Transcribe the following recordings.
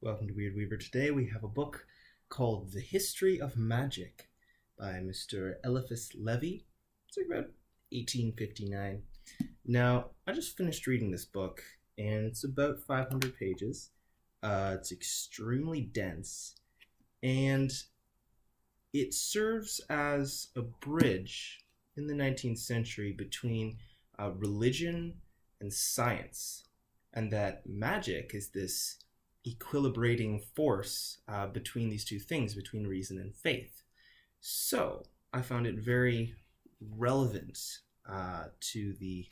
welcome to Wyrd Weaver. Today we have a book called The History of Magic by Mr. Eliphas Levi. It's like about 1859. Now, I just finished reading this book, and it's about 500 pages. It's extremely dense, and it serves as a bridge in the 19th century between religion and science, and that magic is this equilibrating force between these two things, between reason and faith. So I found it very relevant to the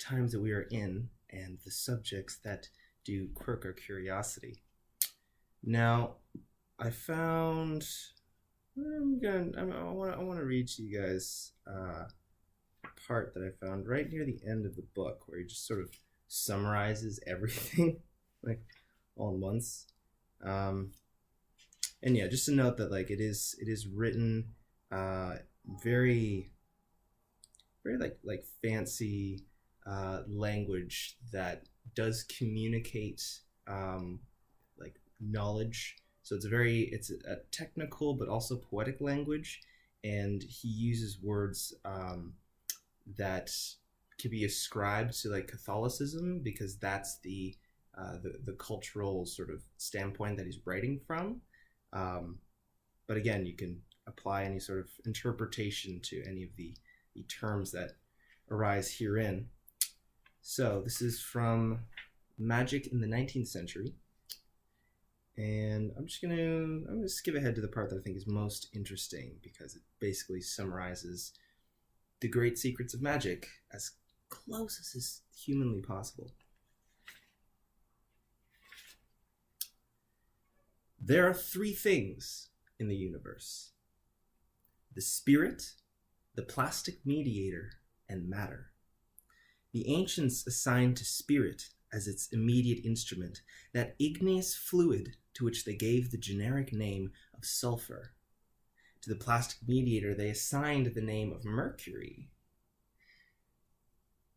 times that we are in and the subjects that do quirk our curiosity. Now, I found I want to read to you guys a part that I found right near the end of the book, where he just sort of summarizes everything like all at once. And yeah, just to note that like it is written very like fancy language that does communicate like knowledge. So it's a technical but also poetic language, and he uses words that can be ascribed to like Catholicism, because that's the cultural sort of standpoint that he's writing from. But again, you can apply any sort of interpretation to any of the terms that arise herein. So this is from Magic in the 19th Century. And I'm gonna skip ahead to the part that I think is most interesting, because it basically summarizes the great secrets of magic as close as is humanly possible. There are three things in the universe: the spirit, the plastic mediator, and matter. The ancients assigned to spirit as its immediate instrument that igneous fluid to which they gave the generic name of sulfur. To the plastic mediator they assigned the name of mercury,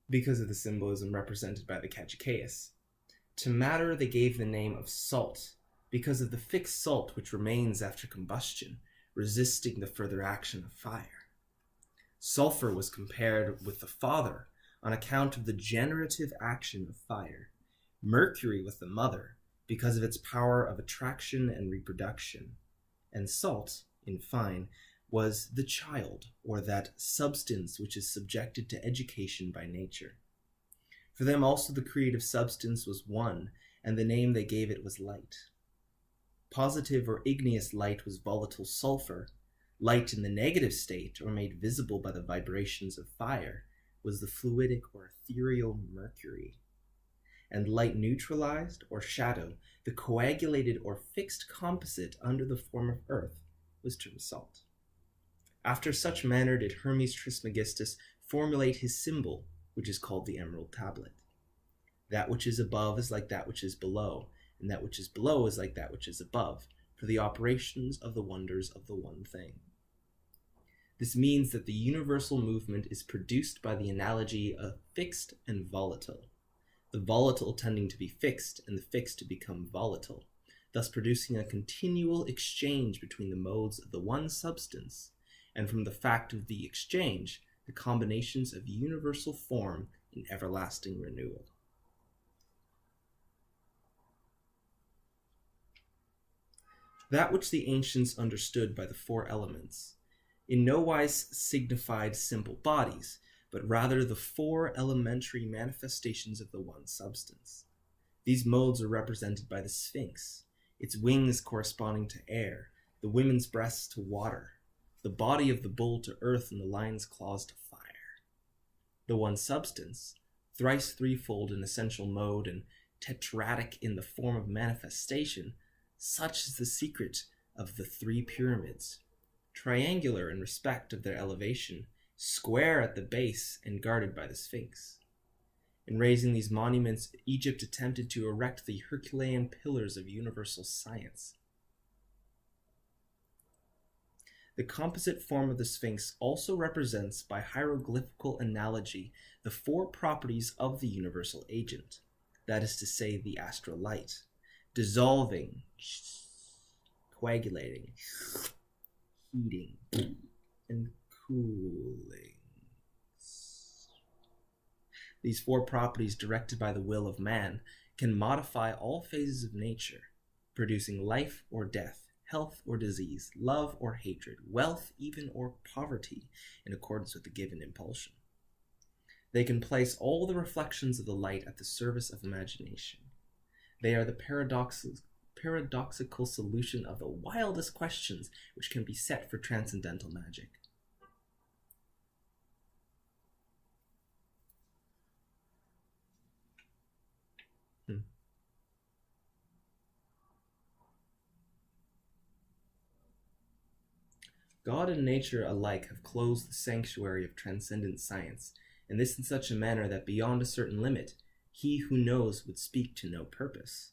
because of the symbolism represented by the caduceus. To matter they gave the name of salt, because of the fixed salt which remains after combustion, resisting the further action of fire. Sulfur was compared with the father on account of the generative action of fire. Mercury with the mother, because of its power of attraction and reproduction. And salt, in fine, was the child, or that substance which is subjected to education by nature. For them also the creative substance was one, and the name they gave it was light. Positive or igneous light was volatile sulfur. Light in the negative state, or made visible by the vibrations of fire, was the fluidic or ethereal mercury. And light neutralized, or shadow, the coagulated or fixed composite under the form of earth, was termed salt. After such manner did Hermes Trismegistus formulate his symbol, which is called the emerald tablet. That which is above is like that which is below, and that which is below is like that which is above, for the operations of the wonders of the one thing. This means that the universal movement is produced by the analogy of fixed and volatile, the volatile tending to be fixed and the fixed to become volatile, thus producing a continual exchange between the modes of the one substance, and from the fact of the exchange, the combinations of universal form in everlasting renewal. That which the ancients understood by the four elements in no wise signified simple bodies, but rather the four elementary manifestations of the one substance. These modes are represented by the Sphinx, its wings corresponding to air, the women's breasts to water, the body of the bull to earth, and the lion's claws to fire. The one substance, thrice threefold in essential mode and tetradic in the form of manifestation, such is the secret of the three pyramids, triangular in respect of their elevation, square at the base and guarded by the Sphinx. In raising these monuments, Egypt attempted to erect the Herculean pillars of universal science. The composite form of the Sphinx also represents, by hieroglyphical analogy, the four properties of the universal agent, that is to say, the astral light, dissolving, coagulating, heating, and cooling. These four properties, directed by the will of man, can modify all phases of nature, producing life or death, health or disease, love or hatred, wealth even or poverty, in accordance with the given impulsion. They can place all the reflections of the light at the service of imagination. They are the paradoxical solution of the wildest questions which can be set for transcendental magic. God and nature alike have closed the sanctuary of transcendent science, and this in such a manner that beyond a certain limit, he who knows would speak to no purpose,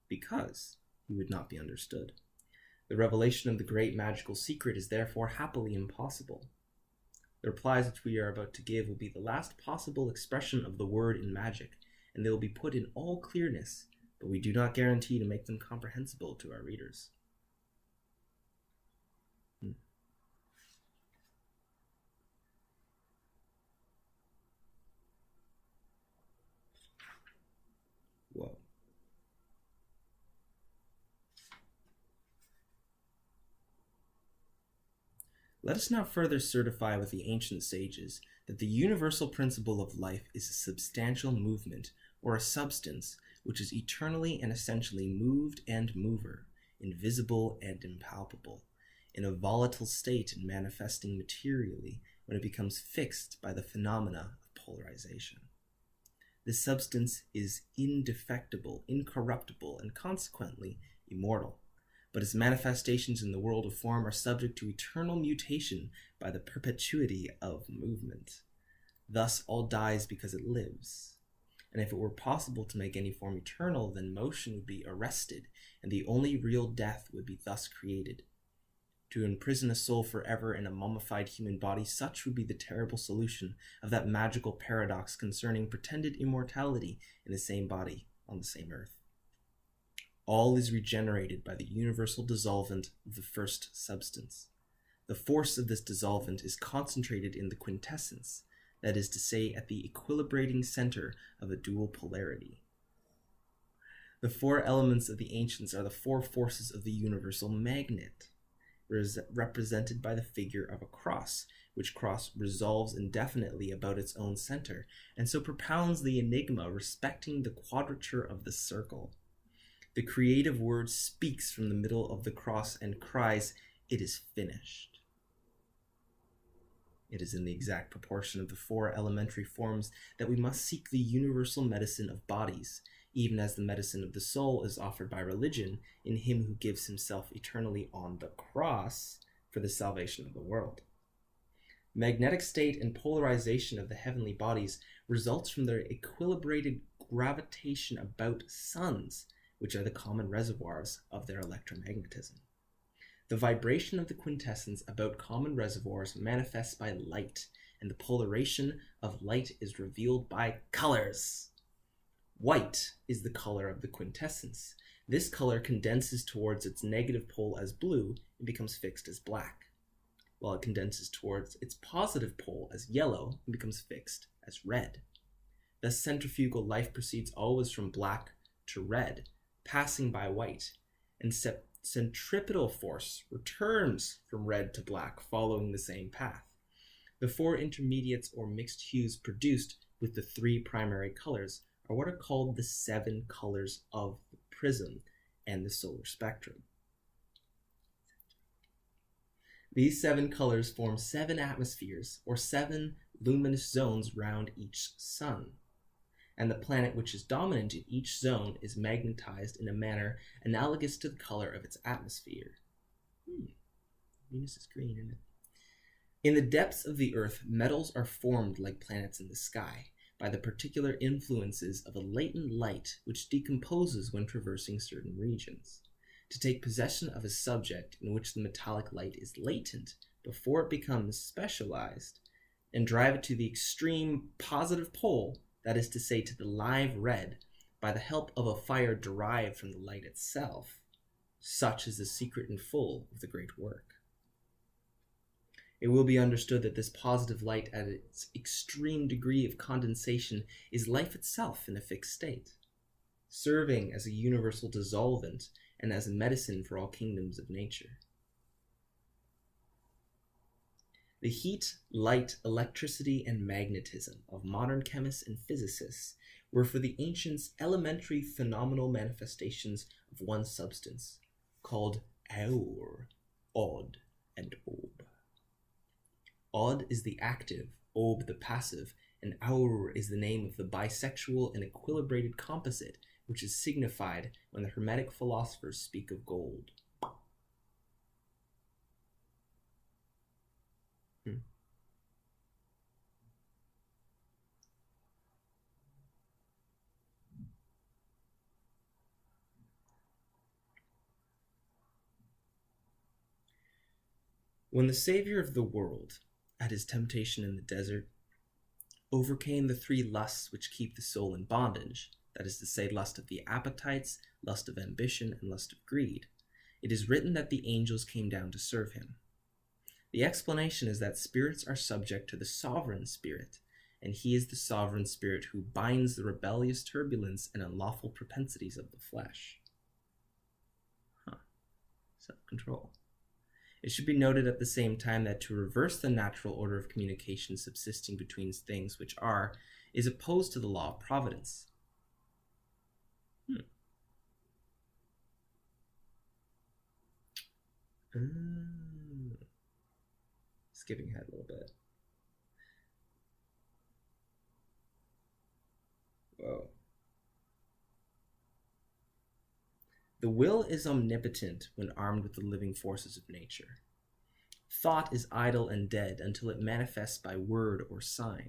because he would not be understood. The revelation of the great magical secret is therefore happily impossible. The replies which we are about to give will be the last possible expression of the word in magic, and they will be put in all clearness, but we do not guarantee to make them comprehensible to our readers. Whoa. Let us now further certify with the ancient sages that the universal principle of life is a substantial movement, or a substance, which is eternally and essentially moved and mover, invisible and impalpable, in a volatile state and manifesting materially when it becomes fixed by the phenomena of polarization. This substance is indefectible, incorruptible, and consequently immortal, but its manifestations in the world of form are subject to eternal mutation by the perpetuity of movement. Thus all dies because it lives. And if it were possible to make any form eternal, then motion would be arrested, and the only real death would be thus created. To imprison a soul forever in a mummified human body, such would be the terrible solution of that magical paradox concerning pretended immortality in the same body on the same earth. All is regenerated by the universal dissolvent of the first substance. The force of this dissolvent is concentrated in the quintessence, that is to say, at the equilibrating center of a dual polarity. The four elements of the ancients are the four forces of the universal magnet, represented by the figure of a cross, which cross resolves indefinitely about its own center, and so propounds the enigma respecting the quadrature of the circle. The creative word speaks from the middle of the cross and cries, "It is finished." It is in the exact proportion of the four elementary forms that we must seek the universal medicine of bodies, even as the medicine of the soul is offered by religion in him who gives himself eternally on the cross for the salvation of the world. Magnetic state and polarization of the heavenly bodies results from their equilibrated gravitation about suns, which are the common reservoirs of their electromagnetism. The vibration of the quintessence about common reservoirs manifests by light, and the polarization of light is revealed by colors. White is the color of the quintessence. This color condenses towards its negative pole as blue and becomes fixed as black, while it condenses towards its positive pole as yellow and becomes fixed as red. Thus centrifugal life proceeds always from black to red, passing by white, and centripetal force returns from red to black, following the same path. The four intermediates or mixed hues produced with the three primary colors are what are called the seven colors of the prism and the solar spectrum. These seven colors form seven atmospheres, or seven luminous zones round each sun, and the planet which is dominant in each zone is magnetized in a manner analogous to the color of its atmosphere. Venus is green, isn't it? In the depths of the earth, metals are formed like planets in the sky by the particular influences of a latent light which decomposes when traversing certain regions. To take possession of a subject in which the metallic light is latent before it becomes specialized, and drive it to the extreme positive pole, that is to say to the live red, by the help of a fire derived from the light itself. Such is the secret in full of the great work. It will be understood that this positive light at its extreme degree of condensation is life itself in a fixed state, serving as a universal dissolvent and as a medicine for all kingdoms of nature. The heat, light, electricity, and magnetism of modern chemists and physicists were for the ancients elementary phenomenal manifestations of one substance, called aur, odd, and ob. Odd is the active, ob the passive, and aur is the name of the bisexual and equilibrated composite, which is signified when the Hermetic philosophers speak of gold. When the Savior of the world, at his temptation in the desert, overcame the three lusts which keep the soul in bondage, that is to say, lust of the appetites, lust of ambition, and lust of greed, it is written that the angels came down to serve him. The explanation is that spirits are subject to the sovereign spirit, and he is the sovereign spirit who binds the rebellious turbulence and unlawful propensities of the flesh. Self-control. It should be noted at the same time that to reverse the natural order of communication subsisting between things which are, is opposed to the law of providence. Skipping ahead a little bit. Whoa. The will is omnipotent when armed with the living forces of nature. Thought is idle and dead until it manifests by word or sign.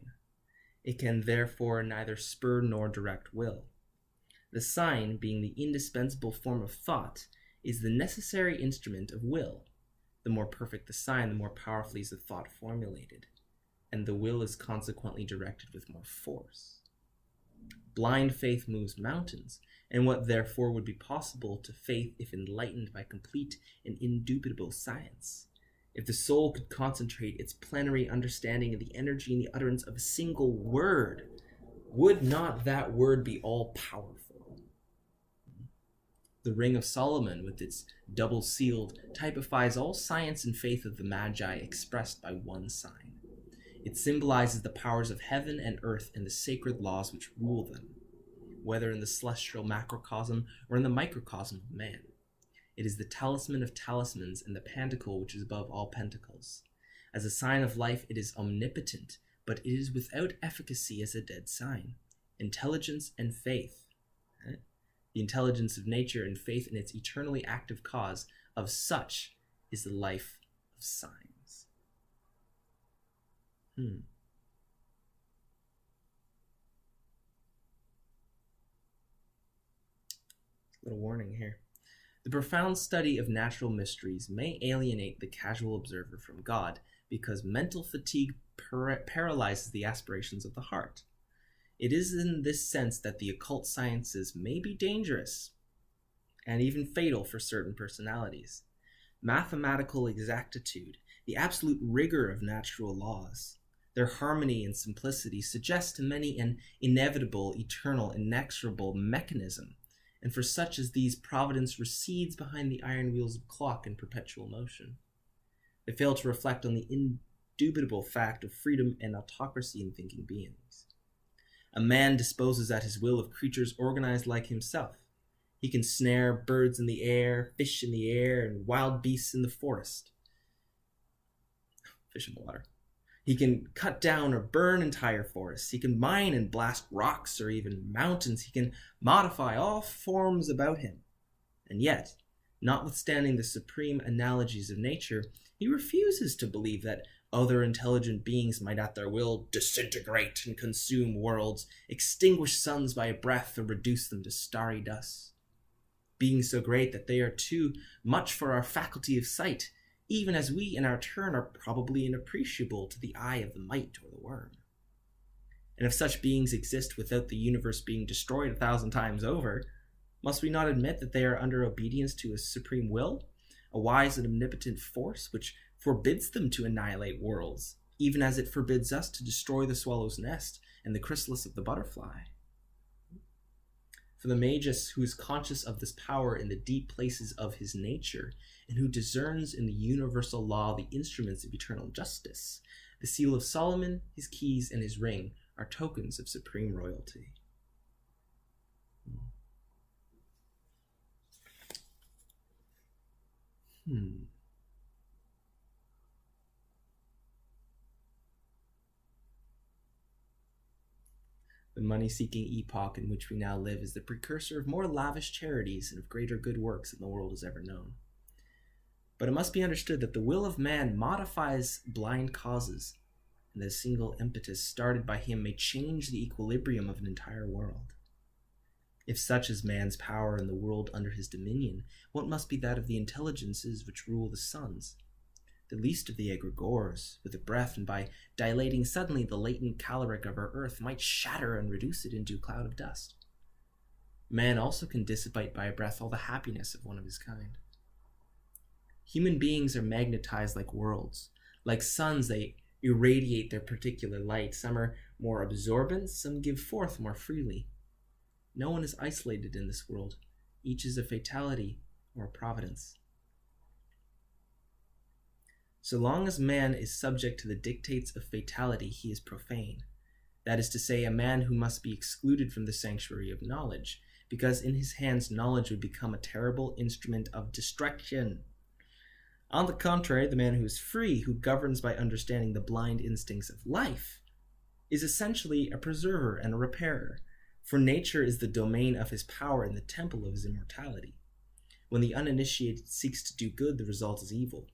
It can therefore neither spur nor direct will. The sign, being the indispensable form of thought, is the necessary instrument of will. The more perfect the sign, the more powerfully is the thought formulated, and the will is consequently directed with more force. Blind faith moves mountains, and what therefore would be possible to faith if enlightened by complete and indubitable science? If the soul could concentrate its plenary understanding of the energy in the utterance of a single word, would not that word be all-powerful? The Ring of Solomon, with its double-sealed, typifies all science and faith of the Magi expressed by one sign. It symbolizes the powers of heaven and earth and the sacred laws which rule them, whether in the celestial macrocosm or in the microcosm of man. It is the talisman of talismans and the pentacle which is above all pentacles. As a sign of life, it is omnipotent, but it is without efficacy as a dead sign. Intelligence and faith. The intelligence of nature and faith in its eternally active cause, of such is the life of signs. Little warning here. The profound study of natural mysteries may alienate the casual observer from God because mental fatigue paralyzes the aspirations of the heart. It is in this sense that the occult sciences may be dangerous and even fatal for certain personalities. Mathematical exactitude, the absolute rigor of natural laws, their harmony and simplicity suggest to many an inevitable, eternal, inexorable mechanism, and for such as these, providence recedes behind the iron wheels of clock in perpetual motion. They fail to reflect on the indubitable fact of freedom and autocracy in thinking beings. A man disposes at his will of creatures organized like himself. He can snare birds in the air, fish in the air, and wild beasts in the forest. Fish in the water. He can cut down or burn entire forests. He can mine and blast rocks or even mountains. He can modify all forms about him. And yet, notwithstanding the supreme analogies of nature, he refuses to believe that other intelligent beings might at their will disintegrate and consume worlds, extinguish suns by a breath, or reduce them to starry dust. Beings so great that they are too much for our faculty of sight, even as we in our turn are probably inappreciable to the eye of the mite or the worm. And if such beings exist without the universe being destroyed 1,000 times over, must we not admit that they are under obedience to a supreme will, a wise and omnipotent force which forbids them to annihilate worlds, even as it forbids us to destroy the swallow's nest and the chrysalis of the butterfly? For the magus who is conscious of this power in the deep places of his nature, and who discerns in the universal law the instruments of eternal justice, the seal of Solomon, his keys, and his ring are tokens of supreme royalty. The money-seeking epoch in which we now live is the precursor of more lavish charities and of greater good works than the world has ever known. But it must be understood that the will of man modifies blind causes, and that a single impetus started by him may change the equilibrium of an entire world. If such is man's power in the world under his dominion, what must be that of the intelligences which rule the suns? The least of the egregores, with a breath, and by dilating suddenly the latent caloric of our earth, might shatter and reduce it into a cloud of dust. Man also can dissipate by a breath all the happiness of one of his kind. Human beings are magnetized like worlds. Like suns, they irradiate their particular light. Some are more absorbent, some give forth more freely. No one is isolated in this world. Each is a fatality or a providence. So long as man is subject to the dictates of fatality, he is profane. That is to say, a man who must be excluded from the sanctuary of knowledge, because in his hands knowledge would become a terrible instrument of destruction. On the contrary, the man who is free, who governs by understanding the blind instincts of life, is essentially a preserver and a repairer, for nature is the domain of his power and the temple of his immortality. When the uninitiated seeks to do good, the result is evil.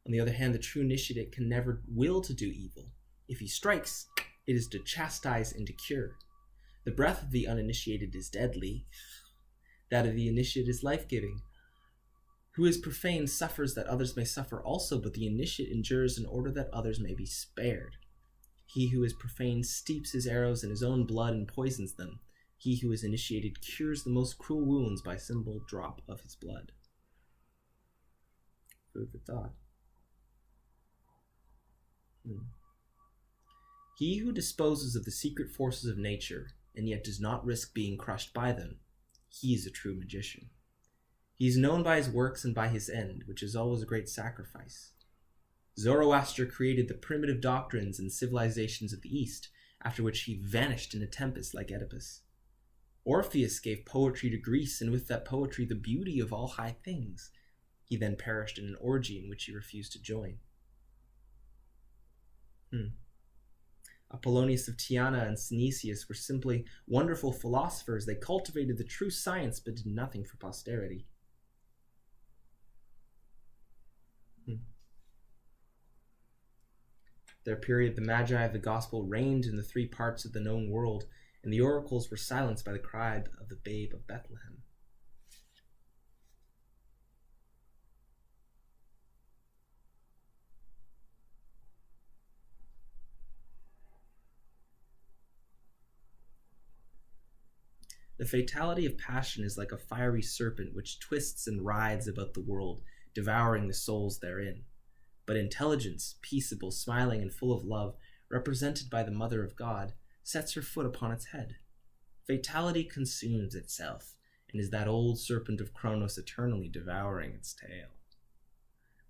On the other hand, the true initiate can never will to do evil. If he strikes, it is to chastise and to cure. The breath of the uninitiated is deadly. That of the initiate is life-giving. Who is profane suffers that others may suffer also, but the initiate endures in order that others may be spared. He who is profane steeps his arrows in his own blood and poisons them. He who is initiated cures the most cruel wounds by a simple drop of his blood. Food for thought. He who disposes of the secret forces of nature, and yet does not risk being crushed by them, he is a true magician. He is known by his works and by his end, which is always a great sacrifice. Zoroaster created the primitive doctrines and civilizations of the East, after which he vanished in a tempest like Oedipus. Orpheus gave poetry to Greece, and with that poetry the beauty of all high things. He then perished in an orgy in which he refused to join. Apollonius of Tyana and Synesius were simply wonderful philosophers. They cultivated the true science but did nothing for posterity. Their period, the Magi of the Gospel reigned in the 3 parts of the known world, and the oracles were silenced by the cry of the babe of Bethlehem. The fatality of passion is like a fiery serpent which twists and writhes about the world, devouring the souls therein. But intelligence, peaceable, smiling, and full of love, represented by the Mother of God, sets her foot upon its head. Fatality consumes itself, and is that old serpent of Kronos eternally devouring its tail.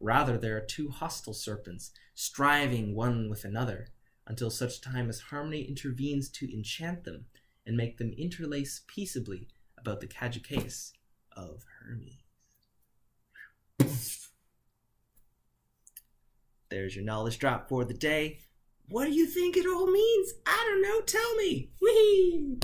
Rather, there are 2 hostile serpents, striving one with another, until such time as harmony intervenes to enchant them, and make them interlace peaceably about the caduceus of Hermes. There's your knowledge drop for the day. What do you think it all means? I don't know. Tell me. Whee!